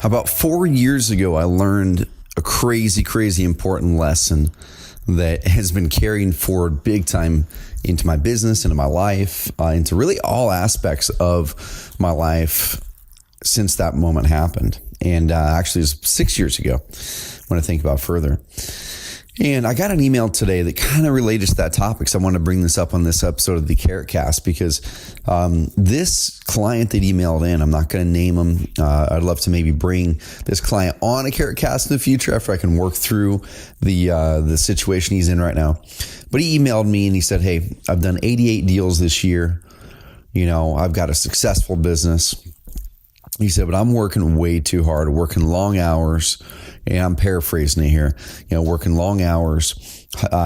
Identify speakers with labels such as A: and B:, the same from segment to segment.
A: About 4 years ago, I learned a crazy important lesson that has been carrying forward big time into my business, into my life, into really all aspects of my life since that moment happened. And actually, it was 6 years ago when I think about further. And I got an email today that kind of related to that topic. So I want to bring this up on this episode of the CarrotCast because this client that emailed in, I'm not going to name him. I'd love to maybe bring this client on a CarrotCast in the future after I can work through the situation he's in right now. But he emailed me and he said, hey, I've done 88 deals this year. You know, I've got a successful business. He said, but I'm working way too hard, working long hours. And I'm paraphrasing it here, working long hours.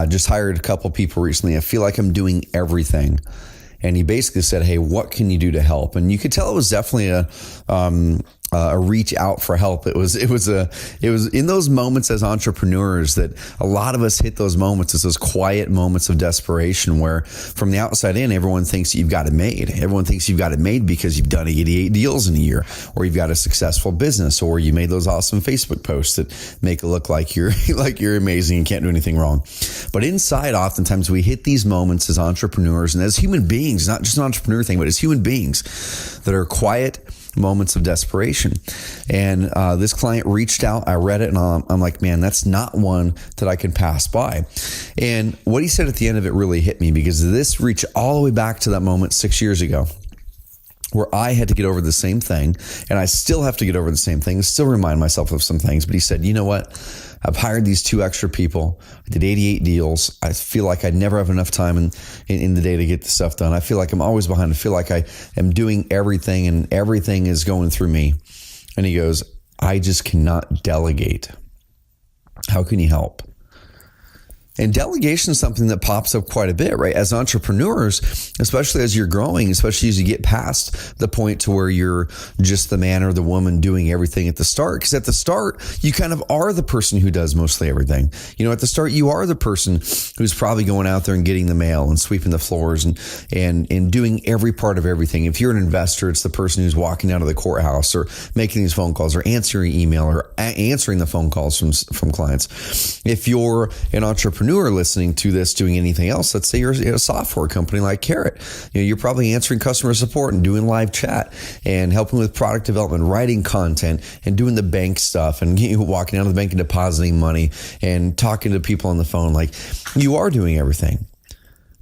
A: Just hired a couple people recently. I feel like I'm doing everything. And he basically said, hey, what can you do to help? And you could tell it was definitely a reach out for help. It was in those moments as entrepreneurs that a lot of us hit those moments. It's those quiet moments of desperation where from the outside in, everyone thinks you've got it made. Everyone thinks you've got it made because you've done 88 deals in a year, or you've got a successful business, or you made those awesome Facebook posts that make it look like you're amazing and can't do anything wrong. But inside, oftentimes we hit these moments as entrepreneurs and as human beings, not just an entrepreneur thing, but as human beings that are quiet moments of desperation. And this client reached out. I read it and I'm like, man, that's not one that I can pass by. And what he said at the end of it really hit me because this reached all the way back to that moment 6 years ago where I had to get over the same thing, and I still have to get over the same thing, still remind myself of some things. But he said, you know what? I've hired these 2 extra people. I did 88 deals. I feel like I never have enough time in the day to get the stuff done. I feel like I'm always behind. I feel like I am doing everything and everything is going through me. And he goes, I just cannot delegate. How can you help? And delegation is something that pops up quite a bit, right? As entrepreneurs, especially as you're growing, especially as you get past the point to where you're just the man or the woman doing everything at the start. Because at the start, you kind of are the person who does mostly everything. At the start, you are the person who's probably going out there and getting the mail and sweeping the floors and doing every part of everything. If you're an investor, it's the person who's walking out of the courthouse or making these phone calls or answering email or answering the phone calls from clients. If you're an entrepreneur listening to this doing anything else, let's say you're a software company like Carrot, you're probably answering customer support and doing live chat and helping with product development, writing content and doing the bank stuff and walking out of the bank and depositing money and talking to people on the phone. Like, you are doing everything.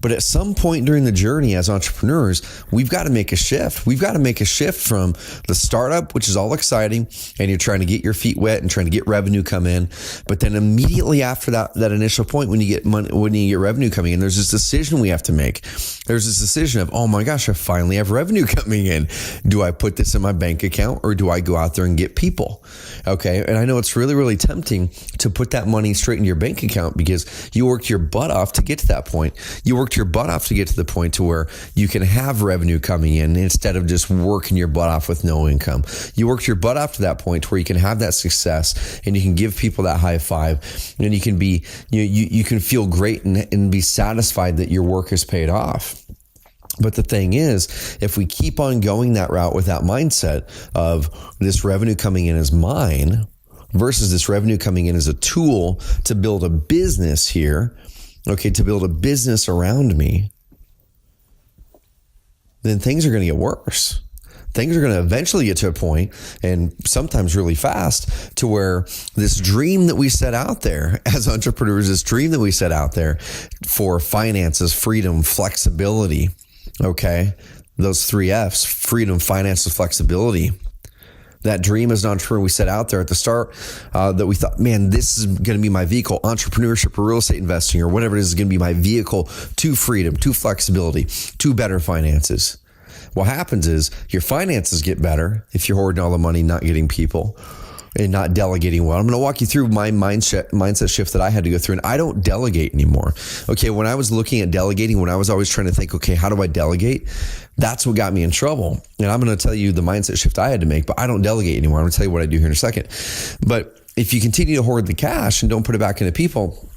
A: But at some point during the journey as entrepreneurs, we've got to make a shift. We've got to make a shift from the startup, which is all exciting, and you're trying to get your feet wet and trying to get revenue come in. But then immediately after that initial point, when you get money, when you get revenue coming in, there's this decision we have to make. There's this decision of, oh my gosh, I finally have revenue coming in. Do I put this in my bank account or do I go out there and get people? Okay. And I know it's really tempting to put that money straight in your bank account because you worked your butt off to get to that point. You worked your butt off to get to the point to where you can have revenue coming in instead of just working your butt off with no income. You worked your butt off to that point where you can have that success and you can give people that high five and you can be, you can feel great and be satisfied that your work has paid off. But the thing is, if we keep on going that route with that mindset of this revenue coming in as mine versus this revenue coming in as a tool to build a business here, okay, to build a business around me, then things are going to get worse. Things are going to eventually get to a point, and sometimes really fast, to where this dream that we set out there as entrepreneurs, this dream that we set out there for finances, freedom, flexibility, okay, those 3 F's, freedom, finances, flexibility. That dream as an entrepreneur we set out there at the start, that we thought, man, this is going to be my vehicle, entrepreneurship or real estate investing or whatever it is going to be my vehicle to freedom, to flexibility, to better finances. What happens is your finances get better if you're hoarding all the money, not getting people and not delegating well. I'm going to walk you through my mindset shift that I had to go through, and I don't delegate anymore. Okay, when I was looking at delegating, when I was always trying to think, okay, how do I delegate? That's what got me in trouble. And I'm going to tell you the mindset shift I had to make, but I don't delegate anymore. I'm going to tell you what I do here in a second. But if you continue to hoard the cash and don't put it back into people,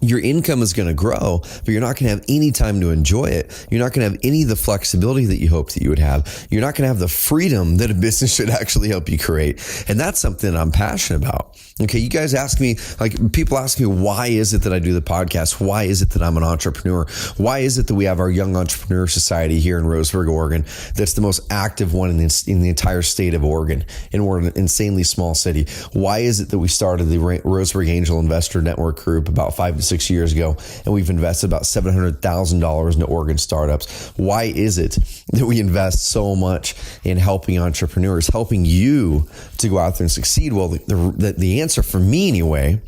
A: your income is going to grow, but you're not going to have any time to enjoy it. You're not going to have any of the flexibility that you hope that you would have. You're not going to have the freedom that a business should actually help you create. And that's something that I'm passionate about. Okay, you guys ask me, like people ask me, why is it that I do the podcast? Why is it that I'm an entrepreneur? Why is it that we have our Young Entrepreneur Society here in Roseburg, Oregon, that's the most active one in the entire state of Oregon, and we're an insanely small city? Why is it that we started the Roseburg Angel Investor Network Group about 5 to 6 years ago, and we've invested about $700,000 into Oregon startups? Why is it that we invest so much in helping entrepreneurs, helping you to go out there and succeed? Well, the answer for me anyway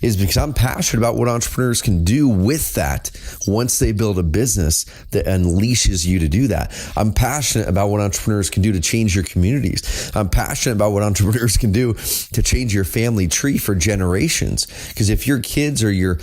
A: is because I'm passionate about what entrepreneurs can do with that once they build a business that unleashes you to do that. I'm passionate about what entrepreneurs can do to change your communities. I'm passionate about what entrepreneurs can do to change your family tree for generations. Because if your kids or your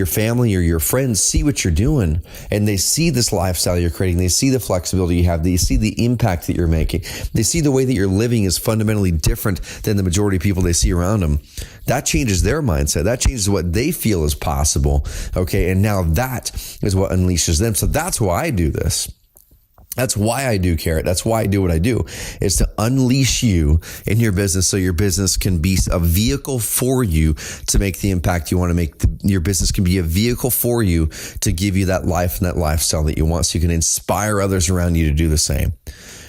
A: family or your friends see what you're doing and they see this lifestyle you're creating, they see the flexibility you have, they see the impact that you're making, they see the way that you're living is fundamentally different than the majority of people they see around them, that changes their mindset. That changes what they feel is possible. Okay. And now that is what unleashes them. So that's why I do this. That's why I do Carrot. That's why I do what I do, is to unleash you in your business so your business can be a vehicle for you to make the impact you want to make. Your business can be a vehicle for you to give you that life and that lifestyle that you want, so you can inspire others around you to do the same.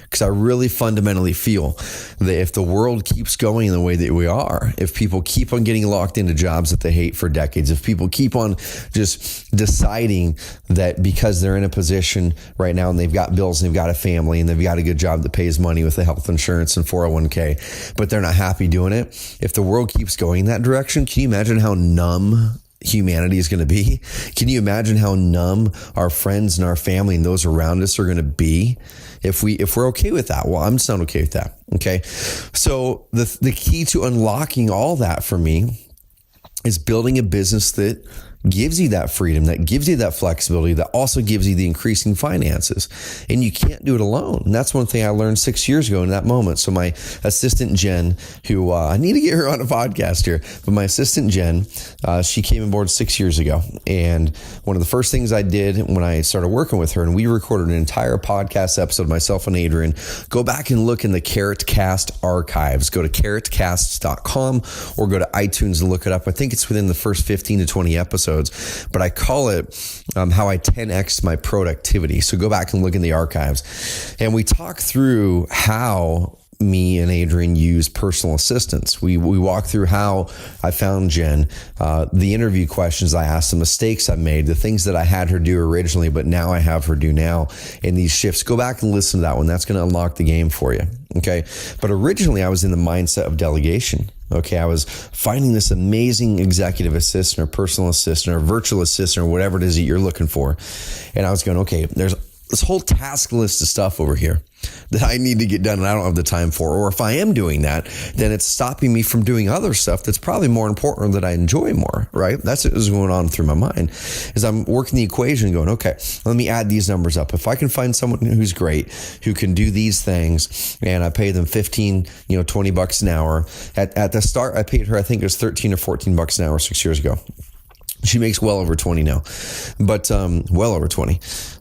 A: Because I really fundamentally feel that if the world keeps going in the way that we are, if people keep on getting locked into jobs that they hate for decades, if people keep on just deciding that because they're in a position right now and they've got bills and they've got a family and they've got a good job that pays money with the health insurance and 401k, but they're not happy doing it, if the world keeps going in that direction, can you imagine how numb humanity is going to be? Can you imagine how numb our friends and our family and those around us are going to be if we're okay with that? Well, I'm just not okay with that. Okay. So the key to unlocking all that for me is building a business that gives you that freedom, that gives you that flexibility, that also gives you the increasing finances. And you can't do it alone. And that's one thing I learned 6 years ago in that moment. So my assistant, Jen, who I need to get her on a podcast here, but my assistant, Jen, she came on board 6 years ago. And one of the first things I did when I started working with her, and we recorded an entire podcast episode, myself and Adrian, go back and look in the CarrotCast archives. Go to CarrotCast.com or go to iTunes and look it up. I think it's within the first 15 to 20 episodes. But I call it how I 10x my productivity. So go back and look in the archives. And we talk through how me and Adrian use personal assistants. We walk through how I found Jen, the interview questions I asked, the mistakes I made, the things that I had her do originally, but now I have her do now in these shifts. Go back and listen to that one. That's going to unlock the game for you. Okay. But originally I was in the mindset of delegation. Okay, I was finding this amazing executive assistant or personal assistant or virtual assistant or whatever it is that you're looking for. And I was going, okay, there's this whole task list of stuff over here that I need to get done and I don't have the time for. Or if I am doing that, then it's stopping me from doing other stuff that's probably more important that I enjoy more, right? That's what was going on through my mind as I'm working the equation going, okay, let me add these numbers up. If I can find someone who's great, who can do these things, and I pay them $15, $20 an hour. At the start, I paid her, I think it was $13 or $14 an hour 6 years ago. She makes well over 20 now, but well over 20.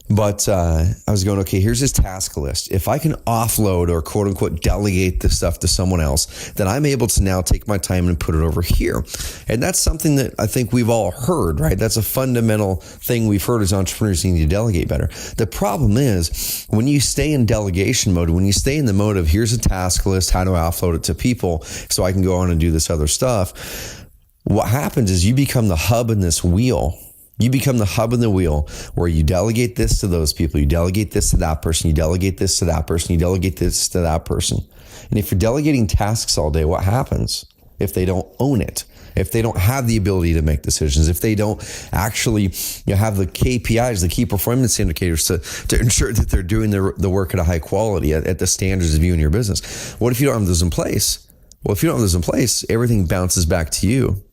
A: But I was going, okay, here's this task list. If I can offload or quote unquote delegate this stuff to someone else, then I'm able to now take my time and put it over here. And that's something that I think we've all heard, right? That's a fundamental thing we've heard as entrepreneurs, you need to delegate better. The problem is when you stay in delegation mode, when you stay in the mode of here's a task list, how do I offload it to people so I can go on and do this other stuff? What happens is you become the hub in this wheel. You become the hub in the wheel where you delegate this to those people. You delegate this to that person. You delegate this to that person. You delegate this to that person. And if you're delegating tasks all day, what happens if they don't own it? If they don't have the ability to make decisions, if they don't actually have the KPIs, the key performance indicators to ensure that they're doing the work at a high quality, at the standards of you and your business. What if you don't have those in place? Well, if you don't have those in place, everything bounces back to you.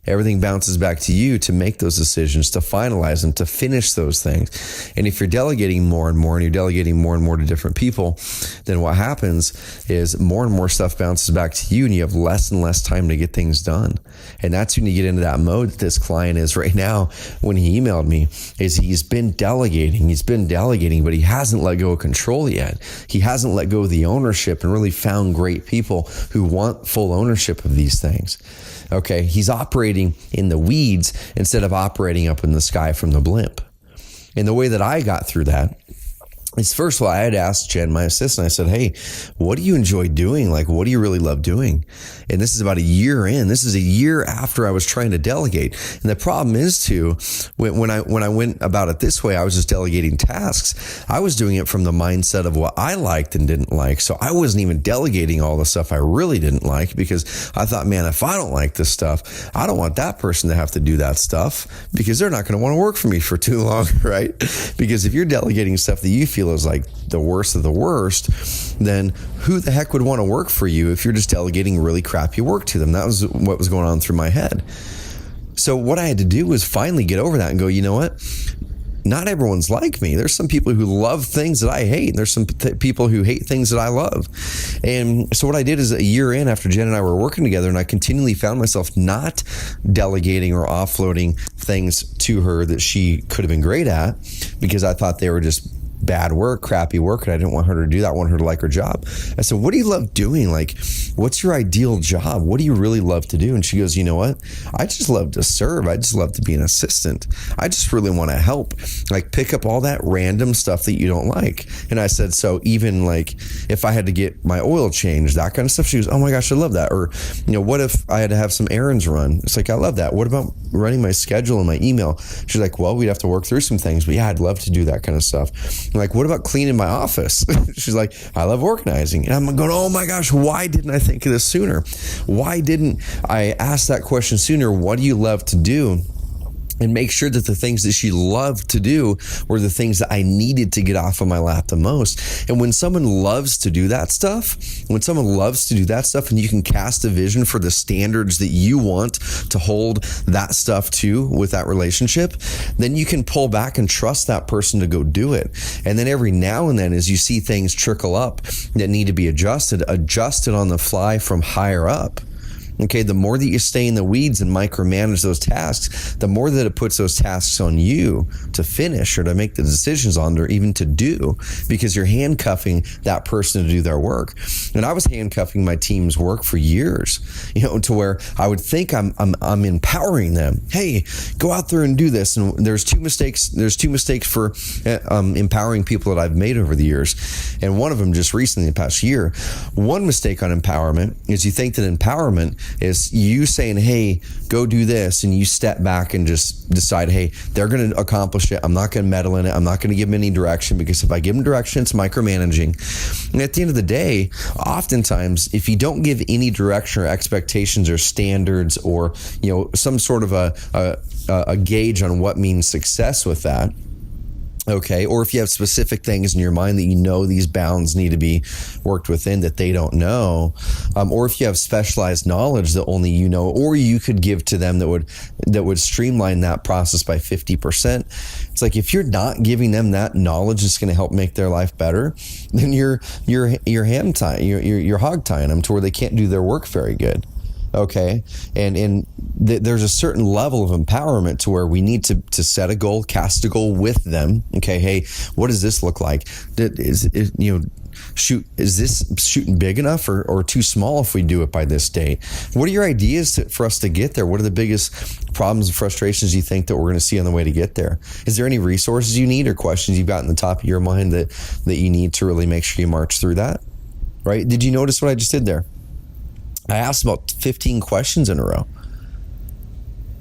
A: Everything bounces back to you to make those decisions, to finalize them, to finish those things. And if you're delegating more and more, and you're delegating more and more to different people, then what happens is more and more stuff bounces back to you, and you have less and less time to get things done. And that's when you get into that mode that this client is right now. When he emailed me, is he's been delegating, but he hasn't let go of control yet. He hasn't let go of the ownership and really found great people who want full ownership of these things. Okay, he's operating in the weeds instead of operating up in the sky from the blimp. And the way that I got through that is, first of all, I had asked Jen, my assistant, I said, hey, what do you enjoy doing? Like, what do you really love doing? And this is about a year in. This is a year after I was trying to delegate. And the problem is too, when I went about it this way, I was just delegating tasks. I was doing it from the mindset of what I liked and didn't like. So I wasn't even delegating all the stuff I really didn't like, because I thought, man, if I don't like this stuff, I don't want that person to have to do that stuff, because they're not going to want to work for me for too long, right? Because if you're delegating stuff that you feel is like the worst of the worst, then who the heck would want to work for you if you're just delegating really crappy work to them? That was what was going on through my head. So what I had to do was finally get over that and go, you know what? Not everyone's like me. There's some people who love things that I hate, and there's some people who hate things that I love. And so what I did is, a year in, after Jen and I were working together, and I continually found myself not delegating or offloading things to her that she could have been great at, because I thought they were just bad work, crappy work, and I didn't want her to do that. I want her to like her job. I said, what do you love doing? Like, what's your ideal job? What do you really love to do? And she goes, you know what? I just love to serve. I just love to be an assistant. I just really want to help, like pick up all that random stuff that you don't like. And I said, so even like if I had to get my oil changed, that kind of stuff, she goes, oh my gosh, I love that. Or, you know, what if I had to have some errands run? It's like, I love that. What about running my schedule and my email? She's like, well, we'd have to work through some things, but yeah, I'd love to do that kind of stuff. I'm like, what about cleaning my office? She's like, I love organizing. And I'm going, oh my gosh, why didn't I think of this sooner? Why didn't I ask that question sooner? What do you love to do? And make sure that the things that she loved to do were the things that I needed to get off of my lap the most. And when someone loves to do that stuff, and you can cast a vision for the standards that you want to hold that stuff to with that relationship, then you can pull back and trust that person to go do it. And then every now and then, as you see things trickle up that need to be adjusted on the fly from higher up. Okay, the more that you stay in the weeds and micromanage those tasks, the more that it puts those tasks on you to finish or to make the decisions on, or even to do, because you're handcuffing that person to do their work. And I was handcuffing my team's work for years, you know, to where I would think I'm empowering them. Hey, go out there and do this. And there's two mistakes for empowering people that I've made over the years. And one of them just recently, in the past year. One mistake on empowerment is you think that empowerment is you saying, hey, go do this, and you step back and just decide, hey, they're going to accomplish it. I'm not going to meddle in it. I'm not going to give them any direction, because if I give them direction, it's micromanaging. And at the end of the day, oftentimes, if you don't give any direction or expectations or standards, or, you know, some sort of a gauge on what means success with that, okay, or if you have specific things in your mind that you know these bounds need to be worked within that they don't know, or if you have specialized knowledge that only you know, or you could give to them that would streamline that process by 50%. It's like, if you're not giving them that knowledge that's going to help make their life better, then you're hog tying them to where they can't do their work very good. Okay, and there's a certain level of empowerment to where we need to set a goal, cast a goal with them. Okay, hey, what does this look like? Is this shooting big enough or too small if we do it by this date? What are your ideas for us to get there? What are the biggest problems and frustrations you think that we're going to see on the way to get there? Is there any resources you need or questions you've got in the top of your mind that you need to really make sure you march through that? Right? Did you notice what I just did there? I asked about 15 questions in a row.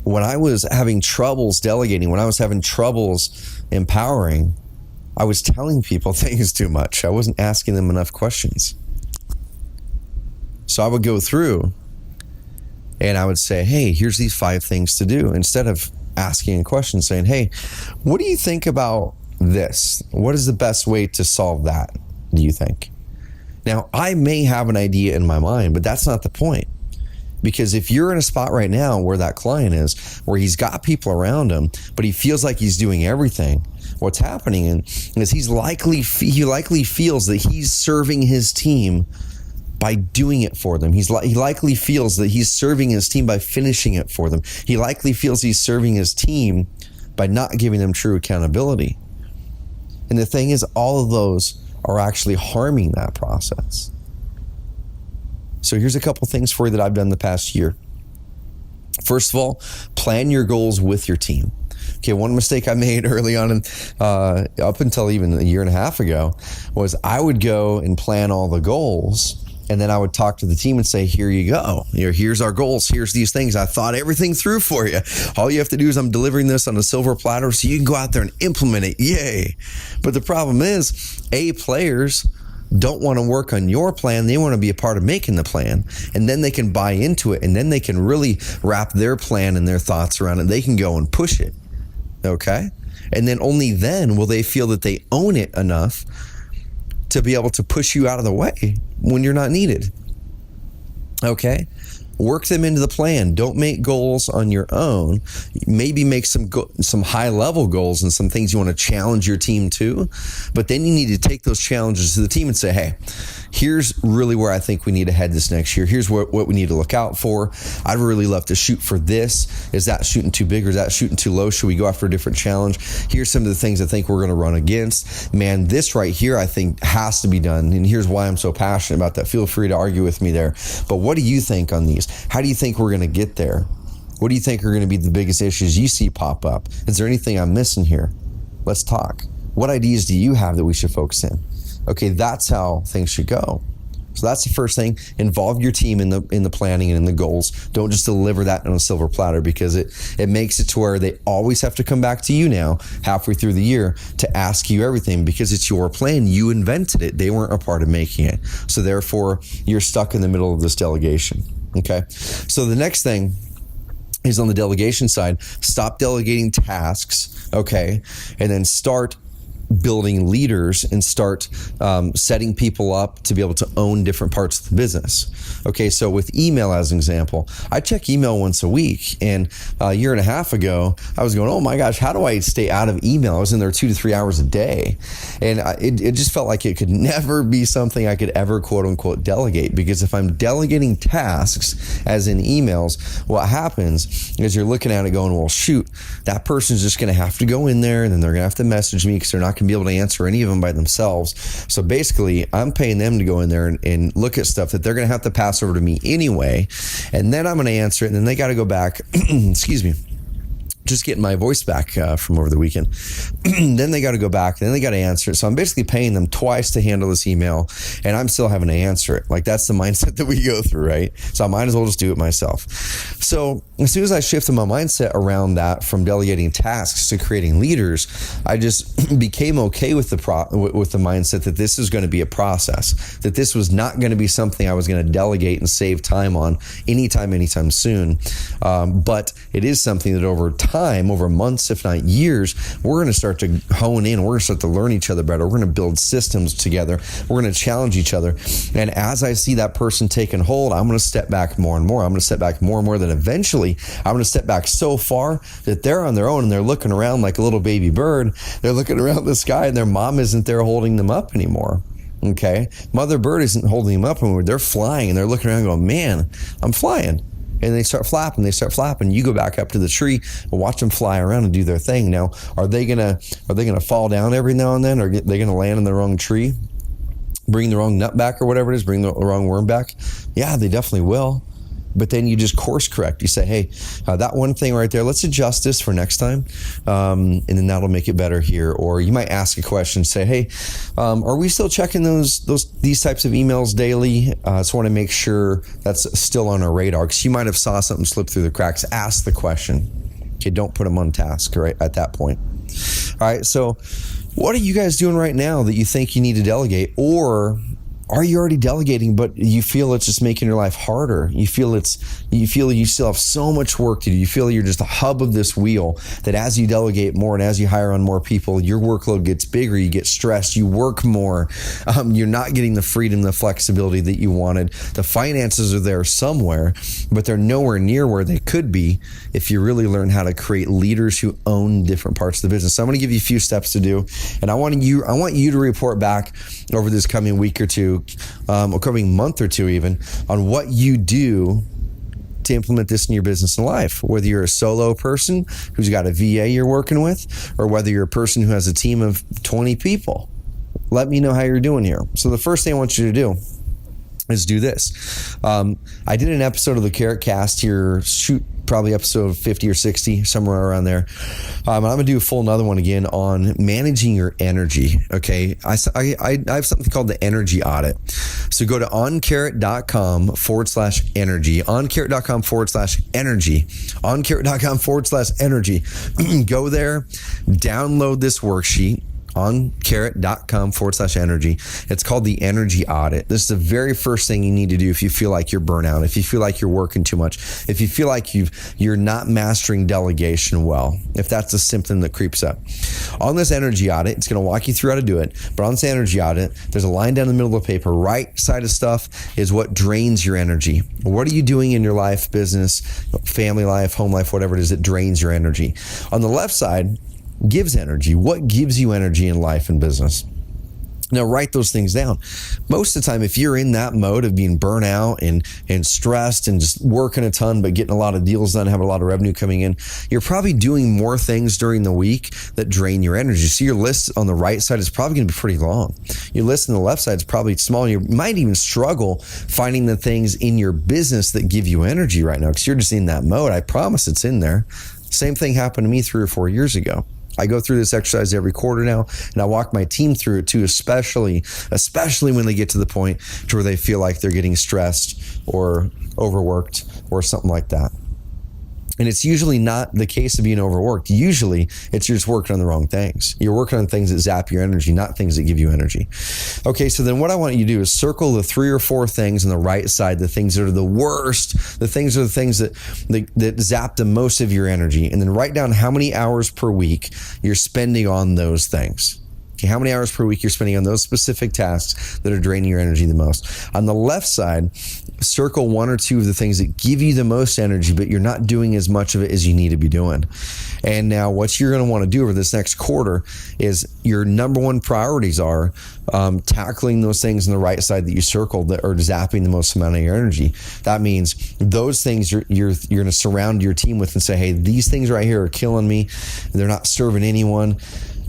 A: When I was having troubles delegating, when I was having troubles empowering, I was telling people things too much. I wasn't asking them enough questions. So I would go through and I would say, hey, here's these 5 things to do. Instead of asking a question, saying, hey, what do you think about this? What is the best way to solve that, do you think? Now, I may have an idea in my mind, but that's not the point. Because if you're in a spot right now where that client is, where he's got people around him, but he feels like he's doing everything, what's happening is he likely feels that he's serving his team by doing it for them. He likely feels that he's serving his team by finishing it for them. He likely feels he's serving his team by not giving them true accountability. And the thing is, all of those are actually harming that process. So here's a couple things for you that I've done the past year. First of all, plan your goals with your team. Okay, one mistake I made early on, up until even a year and a half ago, was I would go and plan all the goals, and then I would talk to the team and say, here you go. Here's our goals. Here's these things. I thought everything through for you. All you have to do is I'm delivering this on a silver platter so you can go out there and implement it. Yay. But the problem is, players don't want to work on your plan. They want to be a part of making the plan, and then they can buy into it, and then they can really wrap their plan and their thoughts around it. They can go and push it. Okay? And then only then will they feel that they own it enough to be able to push you out of the way when you're not needed. Okay? Work them into the plan. Don't make goals on your own. Maybe make some high-level goals and some things you want to challenge your team to. But then you need to take those challenges to the team and say, hey, here's really where I think we need to head this next year. Here's what we need to look out for. I'd really love to shoot for this. Is that shooting too big or is that shooting too low? Should we go after a different challenge? Here's some of the things I think we're going to run against. Man, this right here I think has to be done. And here's why I'm so passionate about that. Feel free to argue with me there. But what do you think on these? How do you think we're going to get there? What do you think are going to be the biggest issues you see pop up? Is there anything I'm missing here? Let's talk. What ideas do you have that we should focus in? Okay, that's how things should go. So that's the first thing. Involve your team in the planning and in the goals. Don't just deliver that on a silver platter, because it makes it to where they always have to come back to you now halfway through the year to ask you everything, because it's your plan. You invented it. They weren't a part of making it. So therefore, you're stuck in the middle of this delegation. Okay. So the next thing is on the delegation side, stop delegating tasks. Okay. And then start building leaders and start setting people up to be able to own different parts of the business. Okay, so with email as an example, I check email once a week, and a year and a half ago, I was going, oh my gosh, how do I stay out of email? I was in there 2 to 3 hours a day, and it just felt like it could never be something I could ever quote unquote delegate, because if I'm delegating tasks as in emails, what happens is you're looking at it going, well shoot, that person's just going to have to go in there, and then they're going to have to message me because they're not going to be able to answer any of them by themselves. So basically, I'm paying them to go in there and look at stuff that they're going to have to pass over to me anyway, and then I'm going to answer it, and then they got to go back, excuse me, just getting my voice back from over the weekend. Then they got to go back, then they got to answer it. So I'm basically paying them twice to handle this email, and I'm still having to answer it. Like, that's the mindset that we go through, right? So I might as well just do it myself. So as soon as I shifted my mindset around that from delegating tasks to creating leaders, I just became okay with the mindset that this is going to be a process, that this was not going to be something I was going to delegate and save time on anytime soon. But it is something that over months, if not years, we're going to start to hone in. We're going to start to learn each other better. We're going to build systems together. We're going to challenge each other. And as I see that person taking hold, I'm going to step back more and more. I'm going to step back more and more, that eventually I'm going to step back so far that they're on their own and they're looking around like a little baby bird. They're looking around the sky and their mom isn't there holding them up anymore. Okay. Mother bird isn't holding them up anymore. They're flying and they're looking around going, man, I'm flying. And they start flapping. You go back up to the tree and watch them fly around and do their thing. Now, are they gonna fall down every now and then? Or are they gonna land in the wrong tree, bring the wrong nut back or whatever it is, bring the wrong worm back? Yeah, they definitely will. But then you just course correct. You say, hey, that one thing right there, let's adjust this for next time. And then that'll make it better here. Or you might ask a question, say, hey, are we still checking these types of emails daily? Just want to make sure that's still on our radar, because you might have saw something slip through the cracks. Ask the question. Okay, don't put them on task right at that point. All right, so what are you guys doing right now that you think you need to delegate? Or Are you already delegating, but you feel it's just making your life harder? You feel you still have so much work to do. You feel you're just the hub of this wheel, that as you delegate more and as you hire on more people, your workload gets bigger, you get stressed, you work more, you're not getting the freedom, the flexibility that you wanted. The finances are there somewhere, but they're nowhere near where they could be if you really learn how to create leaders who own different parts of the business. So I'm going to give you a few steps to do, and I want you to report back over this coming week or two, or coming month or two even, on what you do to implement this in your business and life. Whether you're a solo person who's got a VA you're working with, or whether you're a person who has a team of 20 people. Let me know how you're doing here. So the first thing I want you to do is do this. I did an episode of the CarrotCast here, probably episode 50 or 60, somewhere around there. I'm going to do a full another one again on managing your energy. Okay. I have something called the energy audit. So go to oncarrot.com/energy, oncarrot.com/energy, oncarrot.com/energy. Go there, download this worksheet on carrot.com/energy. It's called the energy audit. This is the very first thing you need to do if you feel like you're burnout, if you feel like you're working too much, if you feel like you're not mastering delegation well, if that's a symptom that creeps up. On this energy audit, it's going to walk you through how to do it. But on this energy audit, there's a line down the middle of the paper. Right side of stuff is what drains your energy. What are you doing in your life, business, family life, home life, whatever it is that drains your energy? On the left side, gives energy. What gives you energy in life and business? Now write those things down. Most of the time, if you're in that mode of being burnt out and stressed and just working a ton but getting a lot of deals done, having a lot of revenue coming in, you're probably doing more things during the week that drain your energy. So your list on the right side is probably going to be pretty long. Your list on the left side is probably small. You might even struggle finding the things in your business that give you energy right now because you're just in that mode. I promise it's in there. Same thing happened to me 3 or 4 years ago. I go through this exercise every quarter now, and I walk my team through it too, especially when they get to the point to where they feel like they're getting stressed or overworked or something like that. And it's usually not the case of being overworked. Usually it's you're just working on the wrong things. You're working on things that zap your energy, not things that give you energy. Okay, so then what I want you to do is circle the 3 or 4 things on the right side, the things that are the worst, the things that zap the most of your energy, and then write down how many hours per week you're spending on those things. Okay, how many hours per week you're spending on those specific tasks that are draining your energy the most. On the left side, circle 1 or 2 of the things that give you the most energy, but you're not doing as much of it as you need to be doing. And now what you're going to want to do over this next quarter is your number 1 priorities are tackling those things on the right side that you circled that are zapping the most amount of your energy. That means those things you're going to surround your team with and say, hey, these things right here are killing me. They're not serving anyone.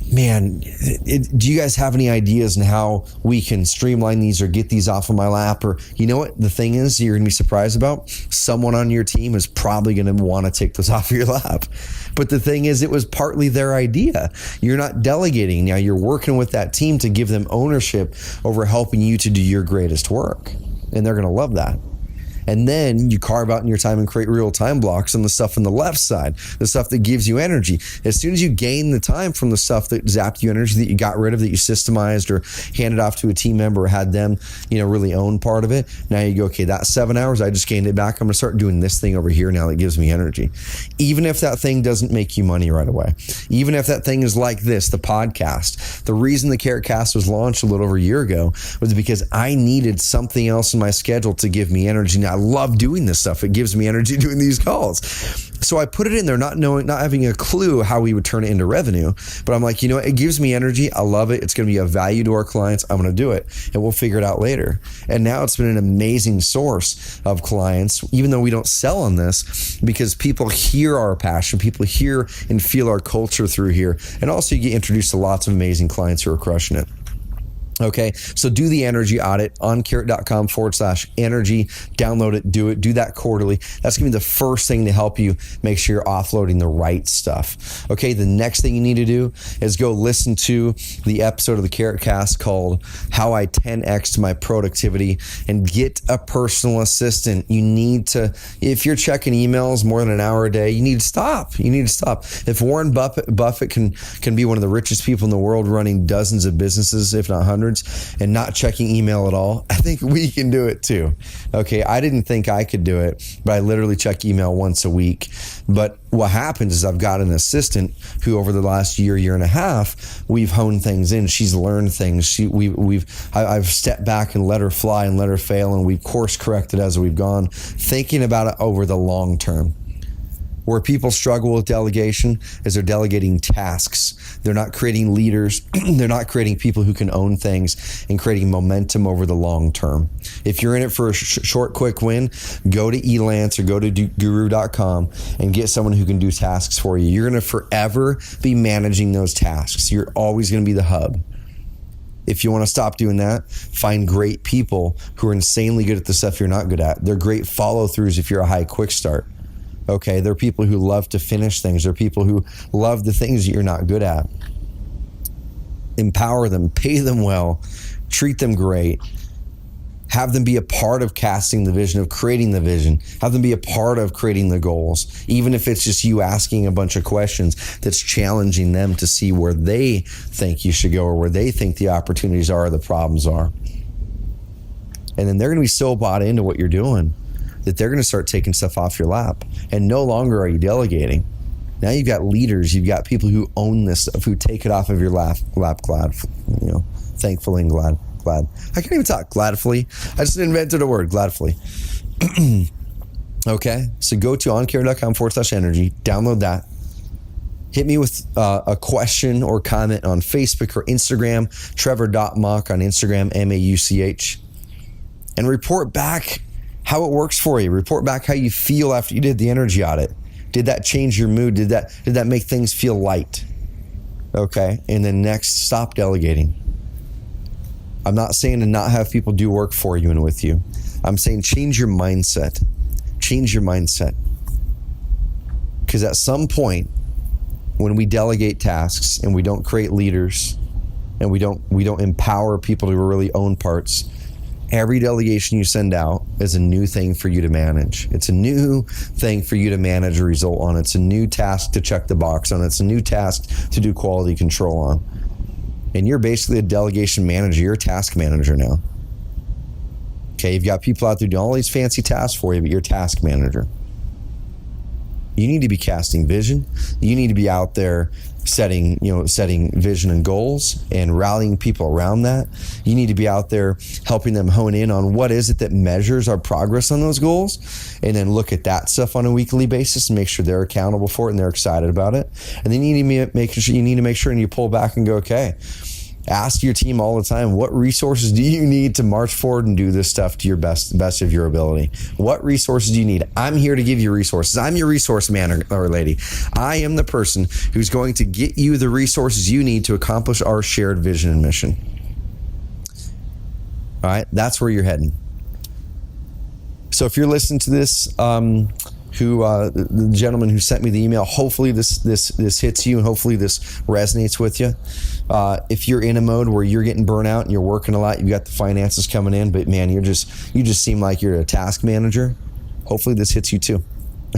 A: Man, do you guys have any ideas on how we can streamline these or get these off of my lap? Or you know what the thing is you're going to be surprised about? Someone on your team is probably going to want to take those off of your lap. But the thing is, it was partly their idea. You're not delegating. Now you're working with that team to give them ownership over helping you to do your greatest work. And they're going to love that. And then you carve out in your time and create real time blocks on the stuff on the left side, the stuff that gives you energy. As soon as you gain the time from the stuff that zapped you energy, that you got rid of, that you systemized or handed off to a team member or had them, really own part of it. Now you go, okay, that 7 hours, I just gained it back. I'm going to start doing this thing over here now that gives me energy. Even if that thing doesn't make you money right away, even if that thing is like this, the podcast. The reason the CarrotCast was launched a little over a year ago was because I needed something else in my schedule to give me energy. Now, I love doing this stuff. It gives me energy doing these calls. So I put it in there, not having a clue how we would turn it into revenue. But I'm like, it gives me energy. I love it. It's going to be of value to our clients. I'm going to do it and we'll figure it out later. And now it's been an amazing source of clients, even though we don't sell on this, because people hear our passion. People hear and feel our culture through here. And also you get introduced to lots of amazing clients who are crushing it. Okay, so do the energy audit on carrot.com/energy. Download it, do that quarterly. That's gonna be the first thing to help you make sure you're offloading the right stuff. Okay, the next thing you need to do is go listen to the episode of the CarrotCast called How I 10X'd My Productivity and get a personal assistant. You need to, if you're checking emails more than an hour a day, you need to stop. If Warren Buffett can be one of the richest people in the world running dozens of businesses, if not hundreds, 1800s and not checking email at all, I think we can do it too. Okay, I didn't think I could do it, but I literally check email once a week. But what happens is I've got an assistant who over the last year and a half, we've honed things in. She's learned things. I've stepped back and let her fly and let her fail, and we've course corrected as we've gone, thinking about it over the long term. Where people struggle with delegation is they're delegating tasks. They're not creating leaders. They're not creating people who can own things and creating momentum over the long term. If you're in it for a short, quick win, go to Elance or go to guru.com and get someone who can do tasks for you. You're going to forever be managing those tasks. You're always going to be the hub. If you want to stop doing that, find great people who are insanely good at the stuff you're not good at. They're great follow-throughs if you're a high quick start. Okay, they're people who love to finish things. They're people who love the things that you're not good at. Empower them, pay them well, treat them great. Have them be a part of casting the vision, of creating the vision. Have them be a part of creating the goals, even if it's just you asking a bunch of questions that's challenging them to see where they think you should go or where they think the opportunities are or the problems are. And then they're going to be so bought into what you're doing that they're going to start taking stuff off your lap. And no longer are you delegating. Now you've got leaders, you've got people who own this stuff, who take it off of your lap glad, thankfully and glad. I can't even talk, gladfully. I just invented a word, gladfully. Okay, so go to oncarrot.com/energy, download that. Hit me with a question or comment on Facebook or Instagram, Trevor.Mauch on Instagram, Mauch, and report back how it works for you. Report back how you feel after you did the energy audit. Did that change your mood? Did that make things feel light? Okay. And then next, stop delegating. I'm not saying to not have people do work for you and with you. I'm saying change your mindset. Change your mindset. Because at some point, when we delegate tasks and we don't create leaders and we don't empower people to really own parts, every delegation you send out is a new thing for you to manage. It's a new thing for you to manage a result on. It's a new task to check the box on. It's a new task to do quality control on. And you're basically a delegation manager. You're a task manager now. Okay, you've got people out there doing all these fancy tasks for you, but you're a task manager. You need to be casting vision. You need to be out there setting vision and goals and rallying people around that. You need to be out there helping them hone in on what is it that measures our progress on those goals, and then look at that stuff on a weekly basis and make sure they're accountable for it and they're excited about it. And then you need to make sure and you pull back and go, okay, ask your team all the time, what resources do you need to march forward and do this stuff to your best of your ability? What resources do you need? I'm here to give you resources. I'm your resource man or lady. I am the person who's going to get you the resources you need to accomplish our shared vision and mission. All right, that's where you're heading. So if you're listening to this, the gentleman who sent me the email, hopefully this hits you and hopefully this resonates with you. If you're in a mode where you're getting burnt out and you're working a lot, you've got the finances coming in, but man, you just seem like you're a task manager, hopefully this hits you too.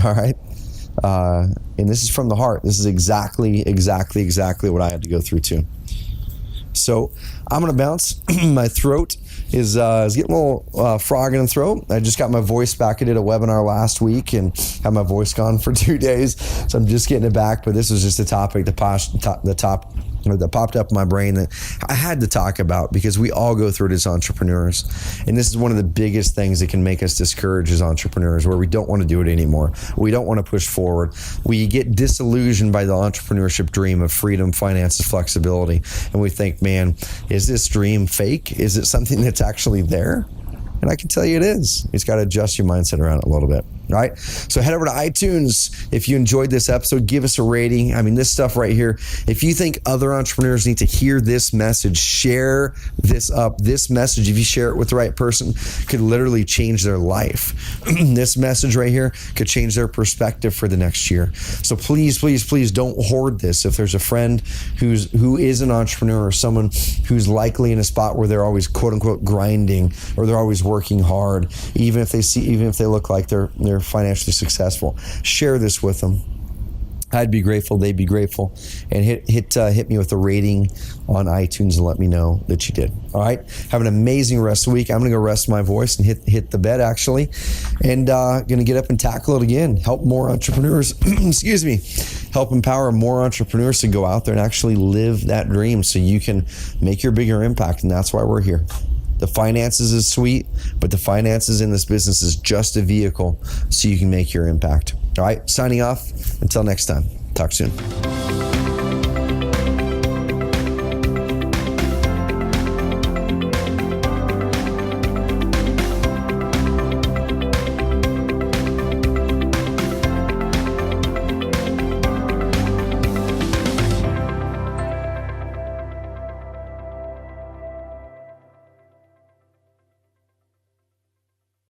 A: All right. And this is from the heart. This is exactly what I had to go through too. So I'm going to bounce. My throat is getting a little frog in the throat. I just got my voice back. I did a webinar last week and had my voice gone for 2 days. So I'm just getting it back. But this was just a topic that popped up in my brain that I had to talk about, because we all go through it as entrepreneurs. And this is one of the biggest things that can make us discouraged as entrepreneurs, where we don't want to do it anymore. We don't want to push forward. We get disillusioned by the entrepreneurship dream of freedom, finances, flexibility. And we think, man, is this dream fake? Is it something that's actually there? And I can tell you it is. You just got to adjust your mindset around it a little bit. All right. So head over to iTunes. If you enjoyed this episode, give us a rating. I mean, this stuff right here, if you think other entrepreneurs need to hear this message, share this up. This message, if you share it with the right person, could literally change their life. This message right here could change their perspective for the next year. So please, please, please don't hoard this. If there's a friend who is an entrepreneur, or someone who's likely in a spot where they're always quote unquote grinding, or they're always working hard, even if they look like they're financially successful, share this with them. I'd be grateful. They'd be grateful. And hit me with a rating on iTunes and let me know that you did. All right. Have an amazing rest of the week. I'm going to go rest my voice and hit the bed, actually. And going to get up and tackle it again. Help more entrepreneurs, excuse me, help empower more entrepreneurs to go out there and actually live that dream so you can make your bigger impact. And that's why we're here. The finances is sweet, but the finances in this business is just a vehicle so you can make your impact. All right, signing off. Until next time. Talk soon.